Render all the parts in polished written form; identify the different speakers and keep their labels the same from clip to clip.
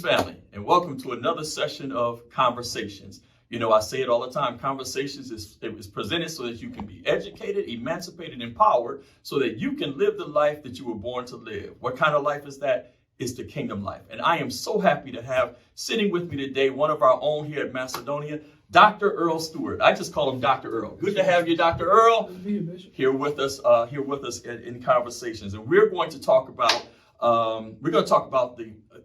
Speaker 1: Greetings, family, and welcome to another session of Conversations. You know, I say it all the time, Conversations is presented so that you can be educated, emancipated, empowered, so that you can live the life that you were born to live. What kind of life is that? It's the kingdom life. And I am so happy to have sitting with me today, one of our own here at Macedonia, Dr. Earl Stewart. I just call him Dr. Earl. Good to have you, Dr. Earl, here with us in Conversations. And we're going to talk about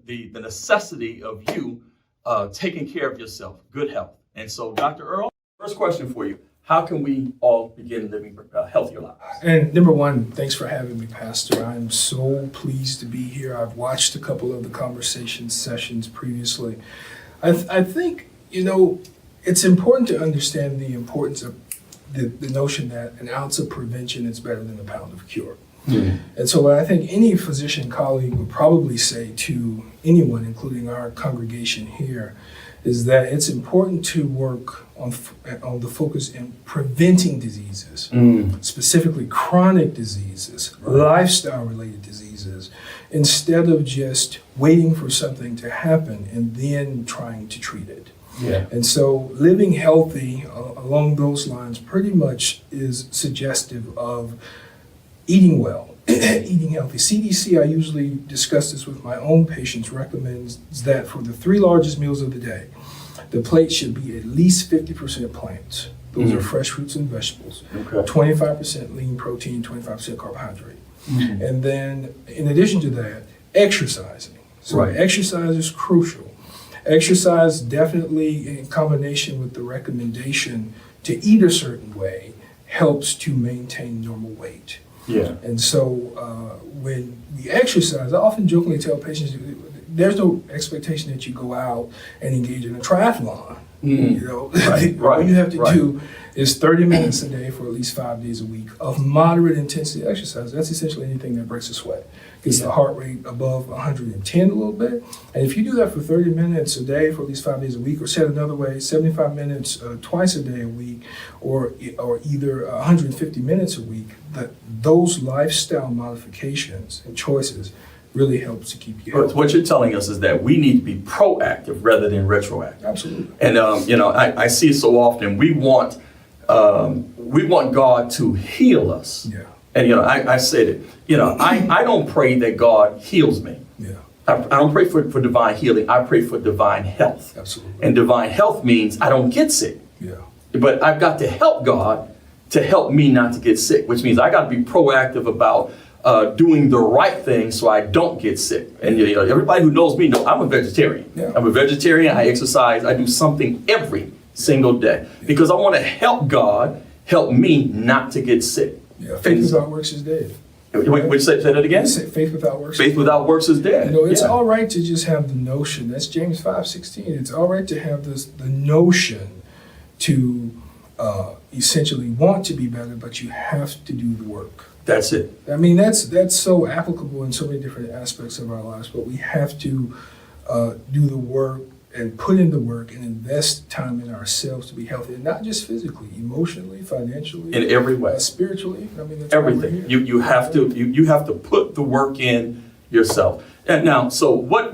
Speaker 1: the necessity of you taking care of yourself, good health. And so, Dr. Earl, first question for you. How can we all begin living healthier lives?
Speaker 2: And number one, thanks for having me, Pastor. I'm so pleased to be here. I've watched a couple of the conversation sessions previously. I think, it's important to understand the importance of the notion that an ounce of prevention is better than a pound of cure. Mm-hmm. And so what I think any physician colleague would probably say to anyone, including our congregation here, is that it's important to work on the focus in preventing diseases, specifically chronic diseases, lifestyle-related diseases, instead of just waiting for something to happen and then trying to treat it. Yeah. And so living healthy along those lines pretty much is suggestive of eating well, eating healthy. CDC, I usually discuss this with my own patients, recommends that for the 3 largest meals of the day, the plate should be at least 50% plants. Those are fresh fruits and vegetables. Okay. 25% lean protein, 25% carbohydrate. And then in addition to that, exercising. So exercise is crucial. Exercise definitely in combination with the recommendation to eat a certain way helps to maintain normal weight. Yeah. And so when we exercise, I often jokingly tell patients, there's no expectation that you go out and engage in a triathlon. All you have to do is 30 minutes a day for at least 5 days a week of moderate intensity exercise. That's essentially anything that breaks a sweat, gets the heart rate above 110 a little bit. And if you do that for 30 minutes a day for at least 5 days a week, or said another way, 75 minutes twice a day a week, or either 150 minutes a week, those lifestyle modifications and choices really helps to keep you healthy.
Speaker 1: What you're telling us is that we need to be proactive rather than retroactive.
Speaker 2: Absolutely.
Speaker 1: And I see it so often. We want God to heal us. Yeah. And I said it. I don't pray that God heals me. Yeah. I don't pray for divine healing. I pray for divine health.
Speaker 2: Absolutely.
Speaker 1: And divine health means I don't get sick. Yeah. But I've got to help God to help me not to get sick, which means I got to be proactive about doing the right thing so I don't get sick. And everybody who knows me knows I'm a vegetarian. Yeah. I'm a vegetarian. I exercise. I do something every single day because I want to help God help me not to get sick.
Speaker 2: Yeah, faith without works is dead.
Speaker 1: Say that again?
Speaker 2: Faith without works.
Speaker 1: Faith without works is dead.
Speaker 2: It's all right to just have the notion. That's James 5:16. It's all right to have the notion to essentially want to be better, but you have to do the work.
Speaker 1: That's it.
Speaker 2: I mean, that's so applicable in so many different aspects of our lives, but we have to do the work and put in the work and invest time in ourselves to be healthy, and not just physically, emotionally, financially,
Speaker 1: in every way,
Speaker 2: spiritually. I mean, that's
Speaker 1: everything. You have to put the work in yourself. And now, so what?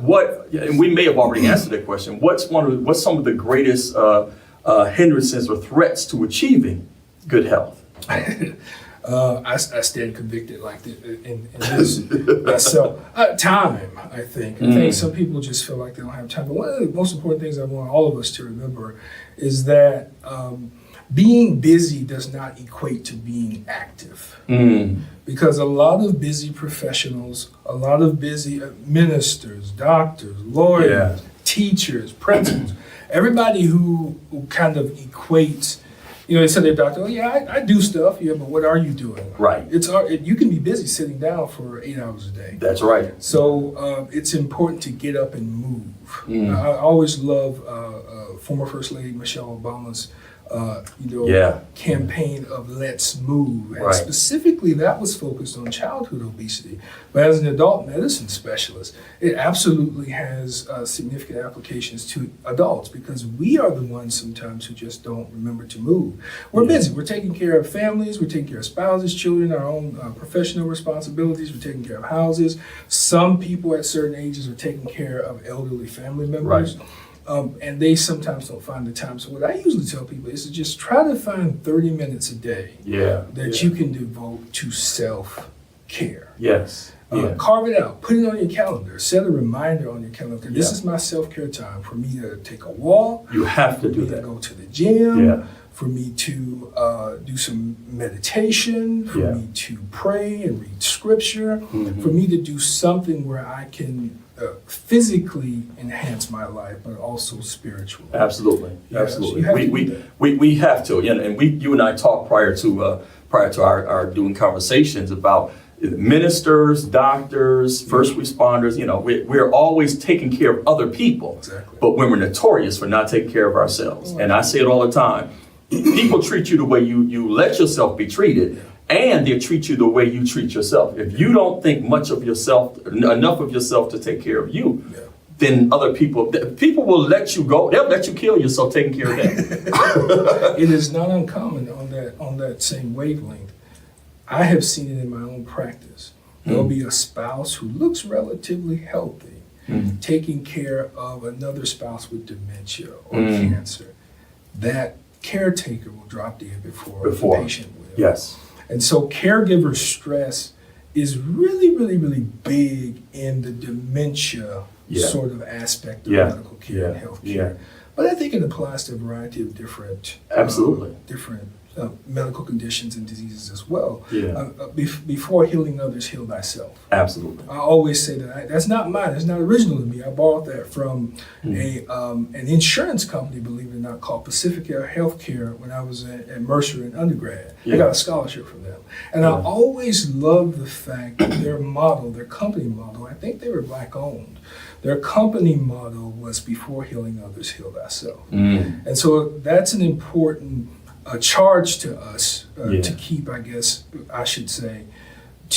Speaker 1: And we may have already answered that question. What's some of the greatest hindrances or threats to achieving good health?
Speaker 2: I stand convicted like this in this myself. Time, I think. I think some people just feel like they don't have time. But one of the most important things I want all of us to remember is that being busy does not equate to being active. Because a lot of busy professionals, a lot of busy ministers, doctors, lawyers, teachers, principals, everybody who kind of equates. They said to their doctor, I do stuff. Yeah, but what are you doing?
Speaker 1: Right.
Speaker 2: You can be busy sitting down for 8 hours a day.
Speaker 1: That's right.
Speaker 2: So it's important to get up and move. I always love former First Lady Michelle Obama's campaign of Let's Move. And specifically that was focused on childhood obesity. But as an adult medicine specialist, it absolutely has significant applications to adults because we are the ones sometimes who just don't remember to move. We're busy. We're taking care of families. We're taking care of spouses, children, our own professional responsibilities. We're taking care of houses. Some people at certain ages are taking care of elderly family family members. And they sometimes don't find the time. So what I usually tell people is to just try to find 30 minutes a day that you can devote to self-care.
Speaker 1: Yes.
Speaker 2: Carve it out. Put it on your calendar. Set a reminder on your calendar. This is my self-care time. For me to take a walk.
Speaker 1: You have to do
Speaker 2: that.
Speaker 1: that.
Speaker 2: Go to the gym. For me to do some meditation. For me to pray and read scripture. For me to do something where I can physically enhance my life, but also spiritually.
Speaker 1: Absolutely.
Speaker 2: So
Speaker 1: we have to, and you and I talked prior to our doing conversations about ministers, doctors, first responders. We're always taking care of other people, but when we're notorious for not taking care of ourselves. And I say it all the time. People treat you the way you let yourself be treated. And they treat you the way you treat yourself. If you don't think much of yourself, enough of yourself to take care of you, then other people will let you go. They'll let you kill yourself taking care of them.
Speaker 2: It is not uncommon on that same wavelength. I have seen it in my own practice. There'll be a spouse who looks relatively healthy, taking care of another spouse with dementia or cancer. That caretaker will drop dead before the patient will.
Speaker 1: Yes.
Speaker 2: And so caregiver stress is really, really, really big in the dementia sort of aspect of medical care and health care. But I think it applies to a variety of different medical conditions and diseases as well. Before healing others, heal thyself.
Speaker 1: Absolutely.
Speaker 2: I always say that's not mine. It's not original to me. I borrowed that from an insurance company, believe it or not, called Pacifica Healthcare when I was at Mercer in undergrad. I got a scholarship from them. And I always loved the fact that their company model, I think they were Black owned. Their company model was before healing others, heal thyself. And so that's an important charge to us to keep, I guess I should say,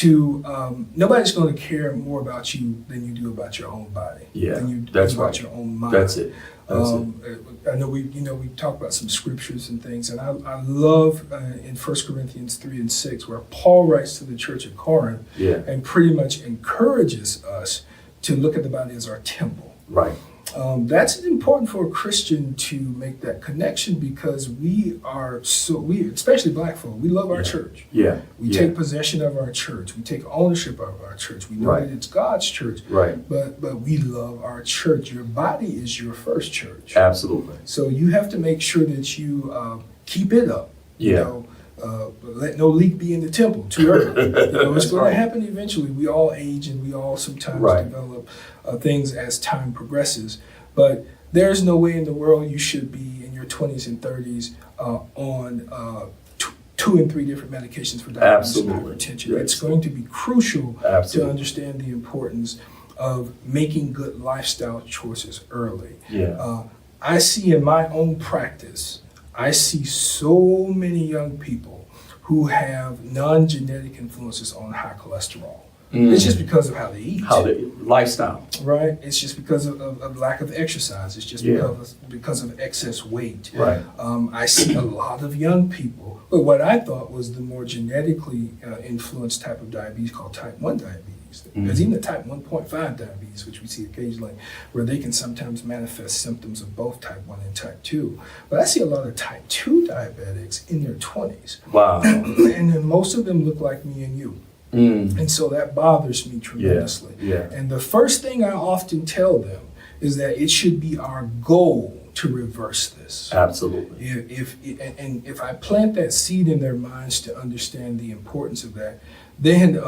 Speaker 2: nobody's going to care more about you than you do about your own body, than you do about your own mind.
Speaker 1: That's it.
Speaker 2: I know we talk about some scriptures and things, and I love in 1 Corinthians 3:6 where Paul writes to the church at Corinth and pretty much encourages us to look at the body as our temple.
Speaker 1: Right.
Speaker 2: That's important for a Christian to make that connection because we especially Black folk, we love our church. We take possession of our church. We take ownership of our church. We know that it's God's church.
Speaker 1: Right.
Speaker 2: But we love our church. Your body is your first church.
Speaker 1: Absolutely.
Speaker 2: So you have to make sure that you keep it up. Let no leak be in the temple too early. It's going to happen eventually. We all age and we all sometimes develop things as time progresses. But there's no way in the world you should be in your 20s and 30s on 2 and 3 different medications for diabetes and hypertension. It's going to be crucial to understand the importance of making good lifestyle choices early. I see in my own practice, I see so many young people who have non-genetic influences on high cholesterol. It's just because of how they eat.
Speaker 1: Lifestyle.
Speaker 2: Right? It's just because of lack of exercise. It's just because of excess weight.
Speaker 1: Right.
Speaker 2: I see a lot of young people, but what I thought was the more genetically influenced type of diabetes called type 1 diabetes. There's even the type 1.5 diabetes, which we see occasionally, where they can sometimes manifest symptoms of both type 1 and type 2. But I see a lot of type 2 diabetics in their 20s.
Speaker 1: Wow.
Speaker 2: And then most of them look like me and you. And so that bothers me tremendously. And the first thing I often tell them is that it should be our goal to reverse this.
Speaker 1: Absolutely.
Speaker 2: If I plant that seed in their minds to understand the importance of that, then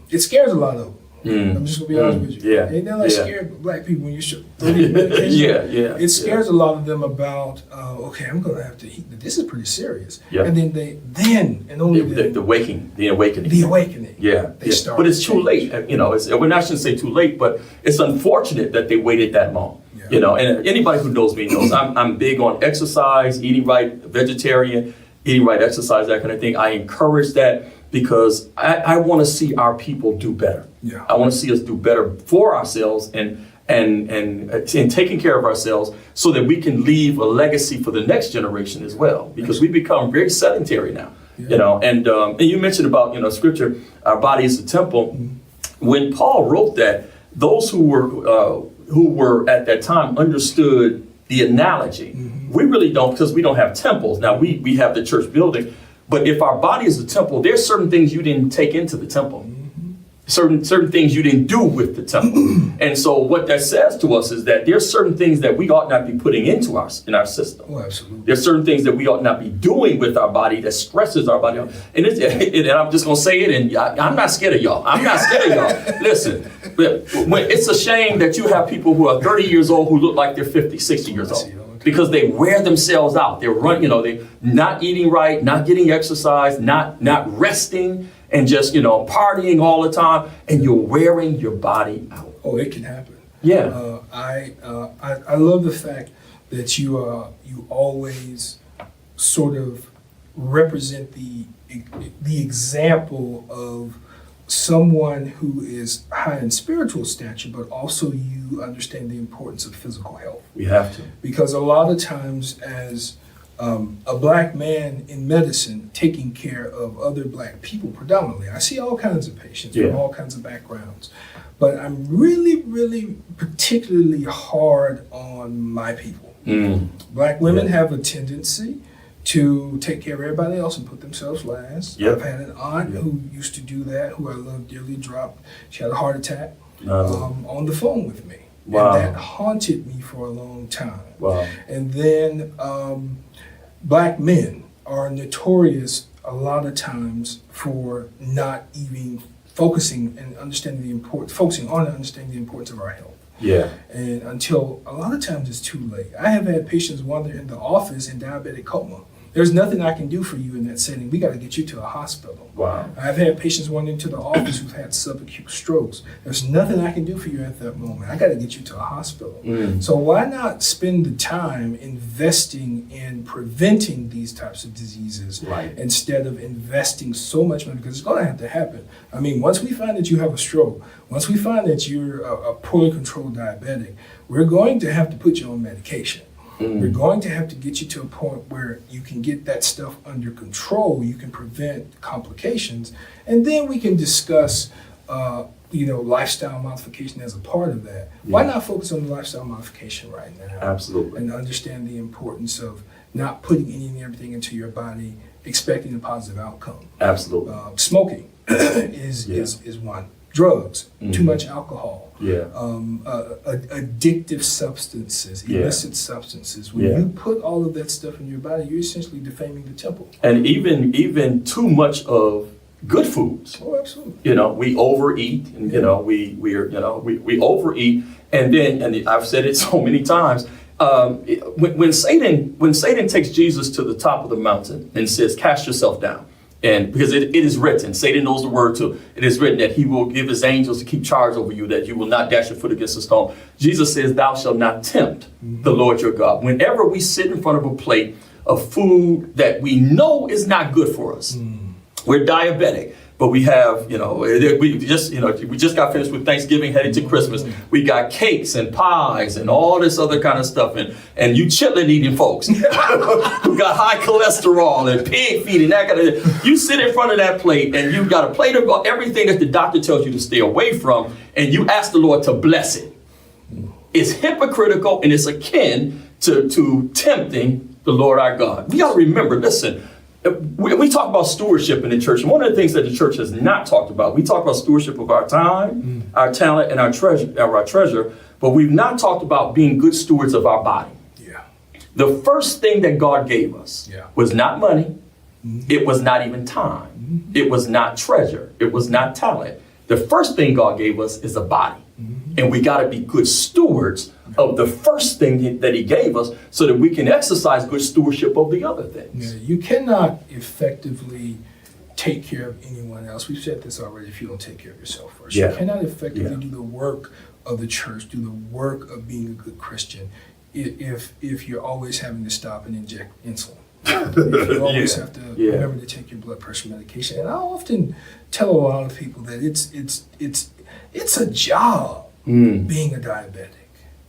Speaker 2: it scares a lot of them. I'm just gonna be honest with you. Ain't that like scared Black people when you show 30 medication? It scares a lot of them about okay, I'm gonna have to eat. This is pretty serious. And then
Speaker 1: the awakening.
Speaker 2: They start.
Speaker 1: But it's too late. We're not shouldn't say too late, but it's unfortunate that they waited that long. And anybody who knows me knows I'm big on exercise, eating right, vegetarian, eating right, exercise, that kind of thing. I encourage that because I want to see our people do better. I want to see us do better for ourselves and taking care of ourselves so that we can leave a legacy for the next generation as well. Because we become very sedentary now. And you mentioned about scripture, our body is a temple. When Paul wrote that, those who were who were at that time understood the analogy. We really don't, because we don't have temples. Now we have the church building, but if our body is a temple, there's certain things you didn't take into the temple. Certain things you didn't do with the temple. And so what that says to us is that there's certain things that we ought not be putting into in our system.
Speaker 2: Oh, absolutely.
Speaker 1: There's certain things that we ought not be doing with our body that stresses our body. And I'm just going to say it, and I'm not scared of y'all. I'm not scared of y'all. Listen, it's a shame that you have people who are 30 years old who look like they're 50, 60 years old. Because they wear themselves out. They're they're not eating right, not getting exercise, not resting, and just, partying all the time, and you're wearing your body out.
Speaker 2: Oh, it can happen.
Speaker 1: Yeah.
Speaker 2: I love the fact that you always sort of represent the example of someone who is high in spiritual stature, but also you understand the importance of physical health.
Speaker 1: We have to.
Speaker 2: Because a lot of times as a black man in medicine taking care of other black people predominantly, I see all kinds of patients from all kinds of backgrounds, but I'm really, really particularly hard on my people. Black women have a tendency to take care of everybody else and put themselves last. I've had an aunt who used to do that, who I love dearly, dropped. She had a heart attack on the phone with me.
Speaker 1: Wow.
Speaker 2: And that haunted me for a long time.
Speaker 1: Wow.
Speaker 2: And then black men are notorious a lot of times for not even focusing on understanding the importance of our health.
Speaker 1: Yeah.
Speaker 2: And until a lot of times it's too late. I have had patients wander in the office in diabetic coma. There's nothing I can do for you in that setting. We got to get you to a hospital.
Speaker 1: Wow.
Speaker 2: I've had patients wander into the office who've had subacute strokes. There's nothing I can do for you at that moment. I got to get you to a hospital. So why not spend the time investing in preventing these types of diseases instead of investing so much money, because it's going to have to happen. I mean, once we find that you have a stroke, once we find that you're a poorly controlled diabetic, we're going to have to put you on medication. We're going to have to get you to a point where you can get that stuff under control, you can prevent complications, and then we can discuss lifestyle modification as a part of that. Why not focus on the lifestyle modification right now?
Speaker 1: Absolutely.
Speaker 2: And understand the importance of not putting any and everything into your body, expecting a positive outcome.
Speaker 1: Absolutely.
Speaker 2: Smoking is one. Drugs, too much alcohol, addictive substances, illicit substances. When you put all of that stuff in your body, you're essentially defaming the temple.
Speaker 1: And even too much of good foods.
Speaker 2: Oh, absolutely.
Speaker 1: We overeat, and we overeat, and then I've said it so many times. When Satan takes Jesus to the top of the mountain and says, "Cast yourself down." And because it is written, Satan knows the word too. It is written that he will give his angels to keep charge over you, that you will not dash your foot against a stone. Jesus says, "Thou shalt not tempt the Lord your God." Whenever we sit in front of a plate of food that we know is not good for us, we're diabetic, but we have, we just got finished with Thanksgiving, headed to Christmas. We got cakes and pies and all this other kind of stuff, and you chitlin eating folks who got high cholesterol and pig feet and that kind of thing. You sit in front of that plate and you've got a plate of everything that the doctor tells you to stay away from, and you ask the Lord to bless it. It's hypocritical, and it's akin to tempting the Lord our God. We got to remember, listen, we talk about stewardship in the church, and one of the things that the church has not talked about, we talk about stewardship of our time, our talent, and our treasure, but we've not talked about being good stewards of our body. The first thing that God gave us was not money, it was not even time, it was not treasure, it was not talent. The first thing God gave us is a body, and we got to be good stewards of the first thing that he gave us so that we can exercise good stewardship of the other things.
Speaker 2: You cannot effectively take care of anyone else. We've said this already, if you don't take care of yourself first. You cannot effectively do the work of the church, do the work of being a good Christian if you're always having to stop and inject insulin. If you always have to remember to take your blood pressure medication. And I often tell a lot of people that it's a job being a diabetic.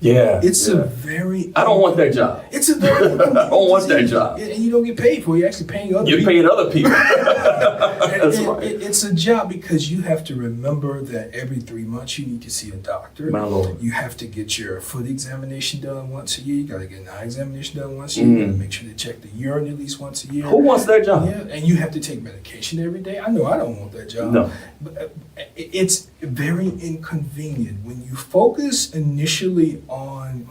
Speaker 1: Yeah.
Speaker 2: It's a very...
Speaker 1: I don't want that job.
Speaker 2: It's a very...
Speaker 1: I don't want that job.
Speaker 2: And you don't get paid for it. You're actually paying other people.
Speaker 1: You're paying other people. That's right.
Speaker 2: It's a job because you have to remember that every 3 months you need to see a doctor.
Speaker 1: My Lord.
Speaker 2: You have to get your foot examination done once a year. You got to get an eye examination done once a year. You got to make sure to check the urine at least once a year.
Speaker 1: Who wants that job?
Speaker 2: Yeah, and you have to take medication every day. I know I don't want that job.
Speaker 1: No.
Speaker 2: But it's very inconvenient when you focus initially on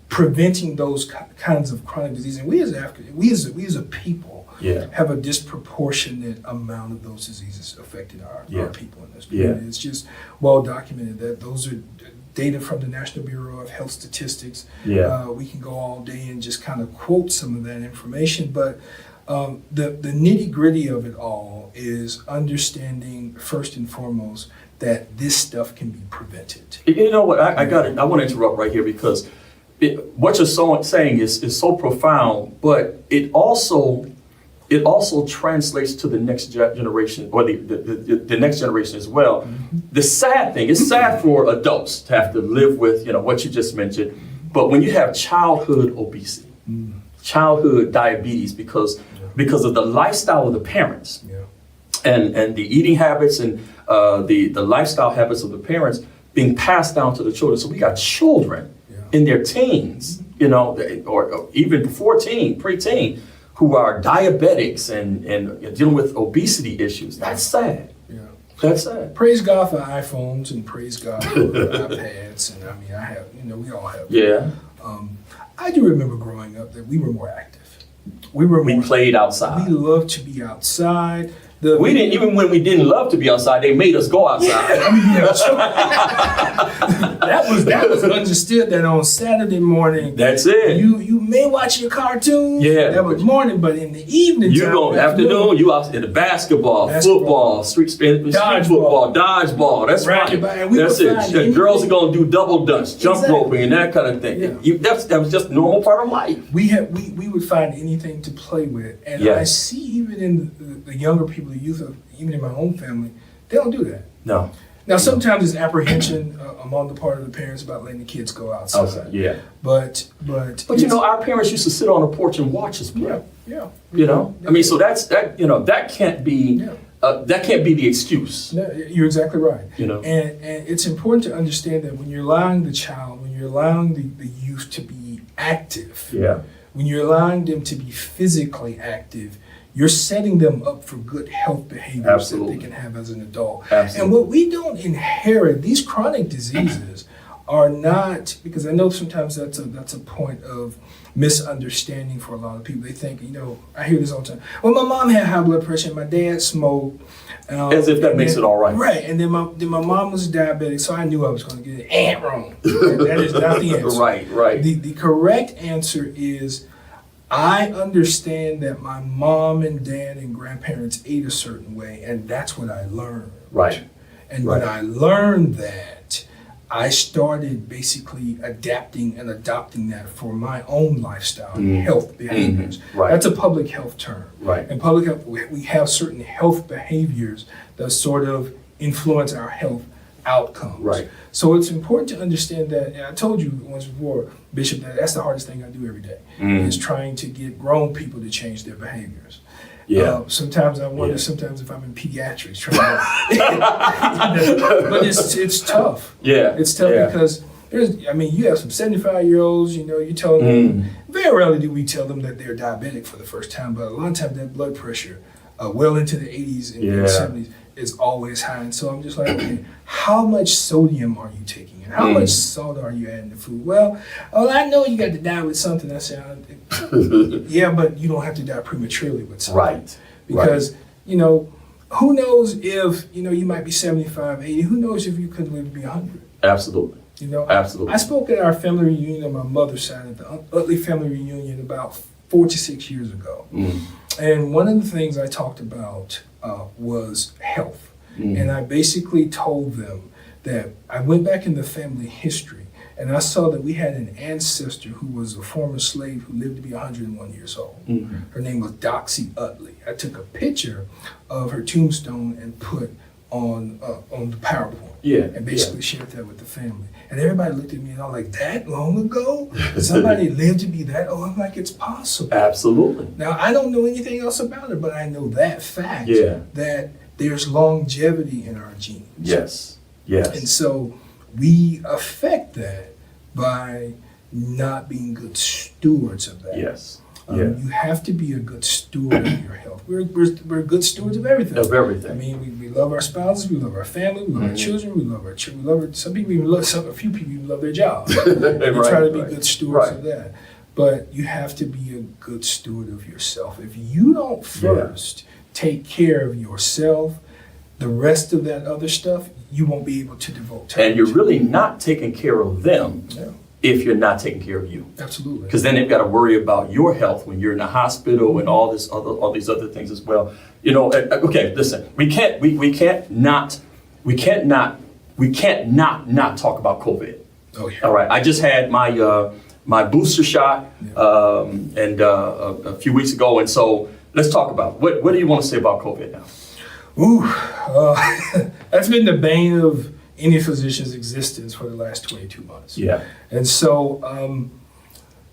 Speaker 2: preventing those kinds of chronic diseases. And we as a people have a disproportionate amount of those diseases affecting our people in this community. Yeah. It's just well documented that those are data from the National Bureau of Health Statistics. Yeah. We can go all day and just kind of quote some of that information, but the nitty gritty of it all is understanding first and foremost that this stuff can be prevented.
Speaker 1: You know what? I want to interrupt right here because what you're saying is so profound, but it also translates to the next generation or the next generation as well. Mm-hmm. The sad thing, it's sad for adults to have to live with what you just mentioned, but when you have childhood obesity, childhood diabetes because of the lifestyle of the parents and the eating habits and the lifestyle habits of the parents being passed down to the children. So we got children in their teens, or even before preteen, who are diabetics and dealing with obesity issues. That's sad. Yeah. That's sad.
Speaker 2: Praise God for iPhones and praise God for iPads. And I mean, I have, we all have.
Speaker 1: Yeah.
Speaker 2: I do remember growing up that we were more active.
Speaker 1: We played outside.
Speaker 2: We loved to be outside.
Speaker 1: We didn't, even when we didn't love to be outside, they made us go outside.
Speaker 2: Yeah, I mean, sure. that was understood that on Saturday morning.
Speaker 1: That's it.
Speaker 2: You may watch your cartoons.
Speaker 1: Yeah.
Speaker 2: That was morning, but in the evening.
Speaker 1: You go afternoon. You out in the basketball, football, street football, dodgeball. That's right. That's it. Girls are gonna do double dutch, jump roping, and that kind of thing. Yeah. That was just a normal part of life.
Speaker 2: We would find anything to play with, and I see even in the younger people, the youth, even in my own family, they don't do that.
Speaker 1: No.
Speaker 2: Now, sometimes it's apprehension among the part of the parents about letting the kids go outside.
Speaker 1: Yeah.
Speaker 2: But
Speaker 1: our parents used to sit on the porch and watch us play.
Speaker 2: Yeah.
Speaker 1: I mean, so that can't be the excuse.
Speaker 2: No, you're exactly right. And it's important to understand that when you're allowing the child, when you're allowing the youth to be active, when you're allowing them to be physically active, you're setting them up for good health behaviors that they can have as an adult. Absolutely. And what we don't inherit, these chronic diseases are not, because I know sometimes that's a point of misunderstanding for a lot of people. They think, I hear this all the time. Well, my mom had high blood pressure and my dad smoked.
Speaker 1: As if that makes it all right.
Speaker 2: Right, and then my mom was diabetic, so I knew I was going to get it wrong. That is not the answer.
Speaker 1: Right.
Speaker 2: The correct answer is, I understand that my mom and dad and grandparents ate a certain way, and that's what I learned.
Speaker 1: Right.
Speaker 2: And when I learned that, I started basically adapting and adopting that for my own lifestyle and health behaviors.
Speaker 1: Right.
Speaker 2: That's a public health term.
Speaker 1: Right.
Speaker 2: In public health, we have certain health behaviors that sort of influence our health outcomes. Right. So it's important to understand that, and I told you once before, Bishop, that that's the hardest thing I do every day, is trying to get grown people to change their behaviors. Yeah. Sometimes I wonder, sometimes if I'm in pediatrics trying to, but it's tough. Yeah. It's tough because you have some 75-year-olds, you tell them, very rarely do we tell them that they're diabetic for the first time, but a lot of times that blood pressure, well into the 80s and 70s, is always high. And so I'm just like, okay, how much sodium are you taking? And how much salt are you adding to food? Well, I know you got to die with something. I said, yeah, but you don't have to die prematurely with something.
Speaker 1: Right.
Speaker 2: Because, who knows if, you might be 75, 80, who knows if you could live to be 100?
Speaker 1: Absolutely. Absolutely.
Speaker 2: I spoke at our family reunion on my mother's side, at the Utley family reunion about 4 to 6 years ago. And one of the things I talked about was health. And I basically told them that I went back in the family history and I saw that we had an ancestor who was a former slave who lived to be 101 years old. Her name was Doxy Utley. I took a picture of her tombstone and put on the PowerPoint.
Speaker 1: Yeah.
Speaker 2: And basically shared that with the family. And everybody looked at me and I was like, that long ago? Somebody lived to be that old? I'm like, it's possible.
Speaker 1: Absolutely.
Speaker 2: Now, I don't know anything else about it, but I know that fact, that there's longevity in our genes.
Speaker 1: Yes. Yes.
Speaker 2: And so we affect that by not being good stewards of that.
Speaker 1: Yes.
Speaker 2: You have to be a good steward of your health. We're good stewards of everything.
Speaker 1: Of everything.
Speaker 2: I mean, we love our spouses, we love our family, we love our children, we love our children, we love some people even love a few people even love their jobs. We try to be good stewards of that. But you have to be a good steward of yourself. If you don't first take care of yourself, the rest of that other stuff, you won't be able to devote time.
Speaker 1: And you're really not taking care of them. If you're not taking care of you.
Speaker 2: Absolutely.
Speaker 1: Because then they've got to worry about your health when you're in the hospital and all these other things as well. You know, okay, listen, we can't not talk about COVID.
Speaker 2: Oh, yeah.
Speaker 1: All right, I just had my booster shot and a few weeks ago, and so let's talk about what do you want to say about COVID now?
Speaker 2: Ooh, that's been the bane of any physician's existence for the last 22 months. Yeah. And so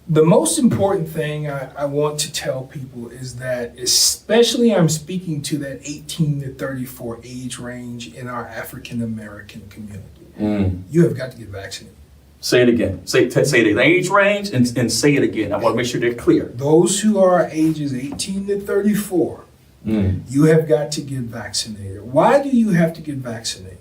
Speaker 2: the most important thing I want to tell people is that, especially I'm speaking to that 18 to 34 age range in our African American community, you have got to get vaccinated.
Speaker 1: Say it again. Say the age range and say it again. I want to make sure they're clear.
Speaker 2: Those who are ages 18 to 34, you have got to get vaccinated. Why do you have to get vaccinated?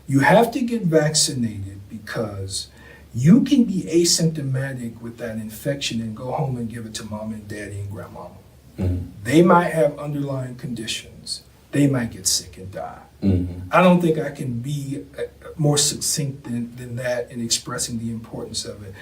Speaker 2: You have to get vaccinated because you can be asymptomatic with that infection and go home and give it to mom and daddy and grandmama. They might have underlying conditions. They might get sick and die. I don't think I can be more succinct than that in expressing the importance of it.